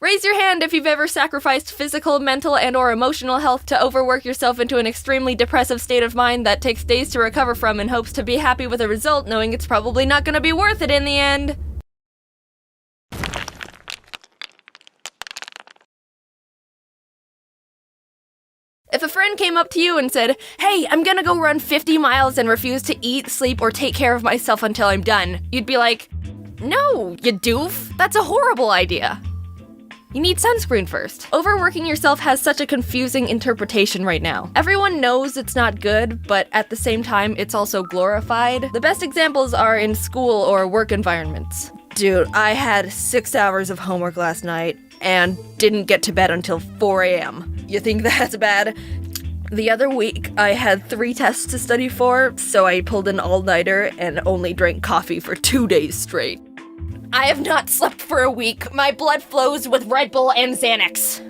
Raise your hand if you've ever sacrificed physical, mental, and/or emotional health to overwork yourself into an extremely depressive state of mind that takes days to recover from in hopes to be happy with a result, knowing it's probably not gonna be worth it in the end. If a friend came up to you and said, "Hey, I'm gonna go run 50 miles and refuse to eat, sleep, or take care of myself until I'm done," you'd be like, "No, you doof. That's a horrible idea. You need sunscreen first." Overworking yourself has such a confusing interpretation right now. Everyone knows it's not good, but at the same time, it's also glorified. The best examples are in school or work environments. Dude, I had 6 hours of homework last night and didn't get to bed until 4 a.m. You think that's bad? The other week, I had 3 tests to study for, so I pulled an all-nighter and only drank coffee for 2 days straight. I have not slept for a week. My blood flows with Red Bull and Xanax.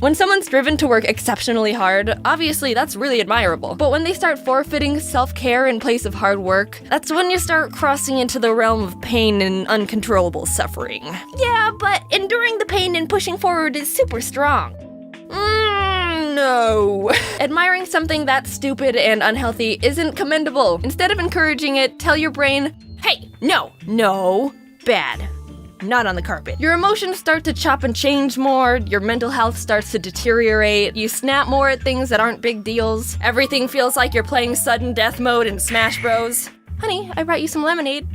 When someone's driven to work exceptionally hard, obviously that's really admirable. But when they start forfeiting self-care in place of hard work, that's when you start crossing into the realm of pain and uncontrollable suffering. Yeah, but enduring the pain and pushing forward is super strong. No. Admiring something that's stupid and unhealthy isn't commendable. Instead of encouraging it, tell your brain, "Hey, no, bad. Not on the carpet." Your emotions start to chop and change more, your mental health starts to deteriorate, you snap more at things that aren't big deals, everything feels like you're playing sudden death mode in Smash Bros. Honey, I brought you some lemonade.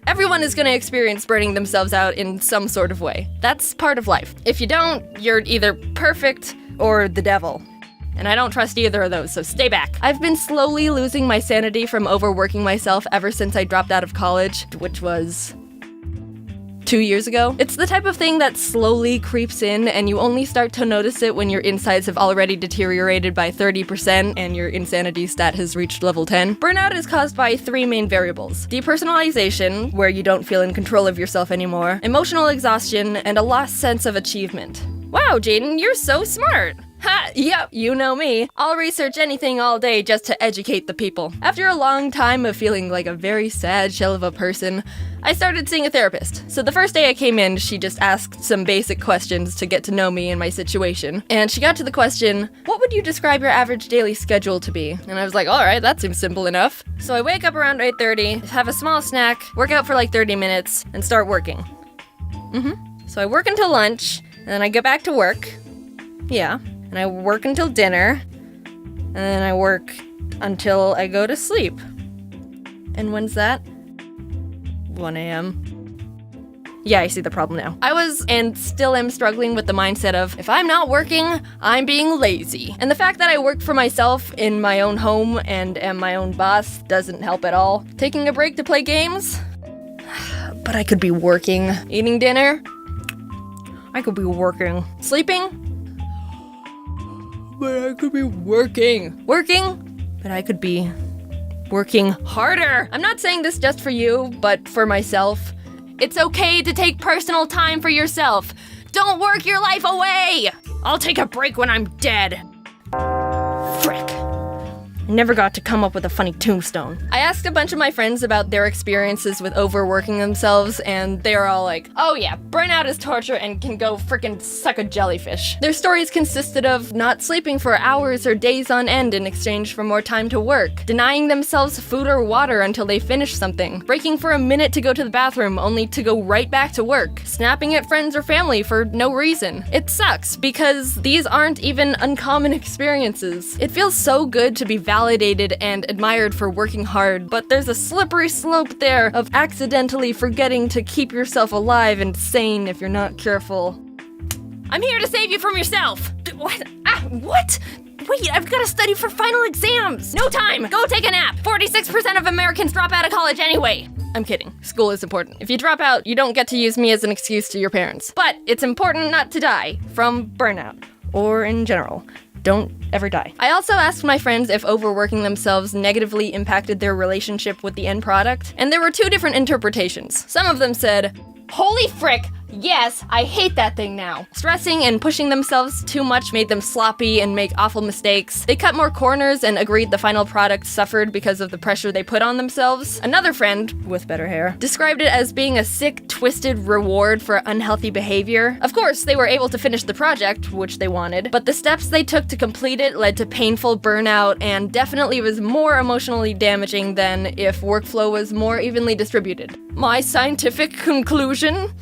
Everyone is gonna experience burning themselves out in some sort of way. That's part of life. If you don't, you're either perfect or the devil. And I don't trust either of those, so stay back. I've been slowly losing my sanity from overworking myself ever since I dropped out of college, which was 2 years ago. It's the type of thing that slowly creeps in, and you only start to notice it when your insides have already deteriorated by 30% and your insanity stat has reached level 10. Burnout is caused by 3 main variables: depersonalization, where you don't feel in control of yourself anymore, emotional exhaustion, and a lost sense of achievement. Wow, Jaden, you're so smart! Ha! Yep, you know me. I'll research anything all day just to educate the people. After a long time of feeling like a very sad shell of a person, I started seeing a therapist. So the first day I came in, she just asked some basic questions to get to know me and my situation. And she got to the question, "What would you describe your average daily schedule to be?" And I was like, alright, that seems simple enough. So I wake up around 8:30, have a small snack, work out for like 30 minutes, and start working. So I work until lunch, and then I go back to work. Yeah. And I work until dinner, and then I work until I go to sleep. And when's that? 1 a.m. Yeah, I see the problem now. I was, and still am, struggling with the mindset of, if I'm not working, I'm being lazy. And the fact that I work for myself in my own home and am my own boss doesn't help at all. Taking a break to play games? But I could be working. Eating dinner? I could be working. Sleeping? But I could be working. Working? But I could be working harder. I'm not saying this just for you, but for myself. It's okay to take personal time for yourself. Don't work your life away. I'll take a break when I'm dead. Frick. I never got to come up with a funny tombstone. I asked a bunch of my friends about their experiences with overworking themselves, and they were all like, "Oh yeah, burnout is torture and can go frickin' suck a jellyfish." Their stories consisted of not sleeping for hours or days on end in exchange for more time to work, denying themselves food or water until they finished something, breaking for a minute to go to the bathroom only to go right back to work, snapping at friends or family for no reason. It sucks because these aren't even uncommon experiences. It feels so good to be validated and admired for working hard, but there's a slippery slope there of accidentally forgetting to keep yourself alive and sane if you're not careful. I'm here to save you from yourself! What? What? Wait, I've gotta study for final exams! No time! Go take a nap! 46% of Americans drop out of college anyway! I'm kidding. School is important. If you drop out, you don't get to use me as an excuse to your parents. But it's important not to die from burnout. Or in general. Don't ever die. I also asked my friends if overworking themselves negatively impacted their relationship with the end product, and there were 2 different interpretations. Some of them said, "Holy frick, Yes, I hate that thing now. Stressing and pushing themselves too much made them sloppy and make awful mistakes. They cut more corners and agreed the final product suffered because of the pressure they put on themselves. Another friend, with better hair, described it as being a sick, twisted reward for unhealthy behavior. Of course, they were able to finish the project, which they wanted, but the steps they took to complete it led to painful burnout and definitely was more emotionally damaging than if workflow was more evenly distributed. My scientific conclusion?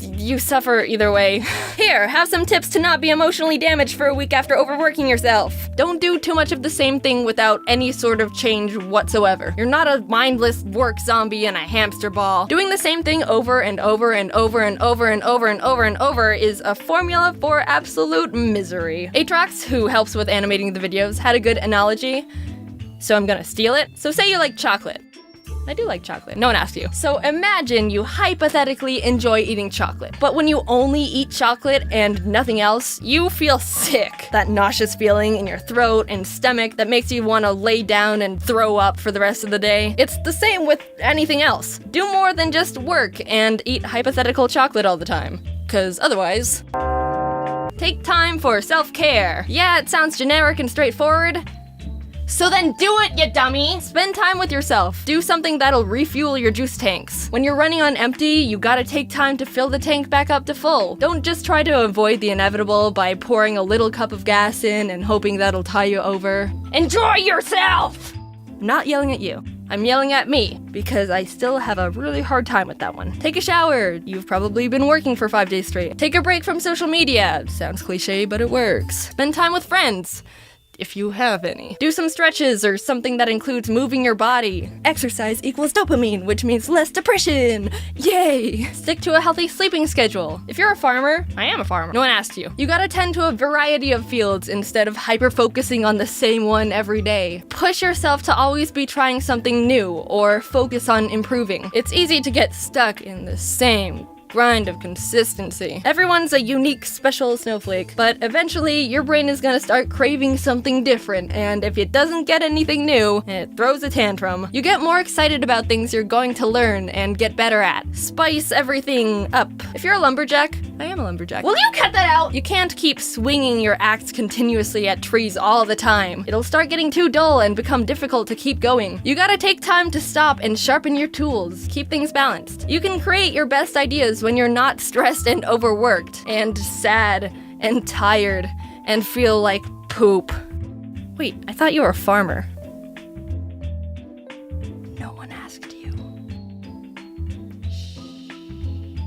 You suffer either way. Here, have some tips to not be emotionally damaged for a week after overworking yourself. Don't do too much of the same thing without any sort of change whatsoever. You're not a mindless work zombie in a hamster ball. Doing the same thing over and over and over and over and over and over and over is a formula for absolute misery. Atrox, who helps with animating the videos, had a good analogy, so I'm gonna steal it. So say you like chocolate. I do like chocolate. No one asked you. So imagine you hypothetically enjoy eating chocolate, but when you only eat chocolate and nothing else, you feel sick. That nauseous feeling in your throat and stomach that makes you want to lay down and throw up for the rest of the day. It's the same with anything else. Do more than just work and eat hypothetical chocolate all the time, 'cause otherwise... Take time for self-care. Yeah, it sounds generic and straightforward. So then do it, you dummy! Spend time with yourself. Do something that'll refuel your juice tanks. When you're running on empty, you gotta take time to fill the tank back up to full. Don't just try to avoid the inevitable by pouring a little cup of gas in and hoping that'll tie you over. Enjoy yourself! I'm not yelling at you. I'm yelling at me, because I still have a really hard time with that one. Take a shower. You've probably been working for 5 days straight. Take a break from social media. Sounds cliche, but it works. Spend time with friends. If you have any. Do some stretches or something that includes moving your body. Exercise equals dopamine, which means less depression. Yay! Stick to a healthy sleeping schedule. If you're a farmer, I am a farmer. No one asked you. You gotta tend to a variety of fields instead of hyper-focusing on the same one every day. Push yourself to always be trying something new or focus on improving. It's easy to get stuck in the same grind of consistency. Everyone's a unique, special snowflake, but eventually your brain is gonna start craving something different, and if it doesn't get anything new, it throws a tantrum. You get more excited about things you're going to learn and get better at. Spice everything up. If you're a lumberjack, I am a lumberjack. Will you cut that out? You can't keep swinging your axe continuously at trees all the time. It'll start getting too dull and become difficult to keep going. You gotta take time to stop and sharpen your tools. Keep things balanced. You can create your best ideas when you're not stressed and overworked, and sad, and tired, and feel like poop. Wait, I thought you were a farmer.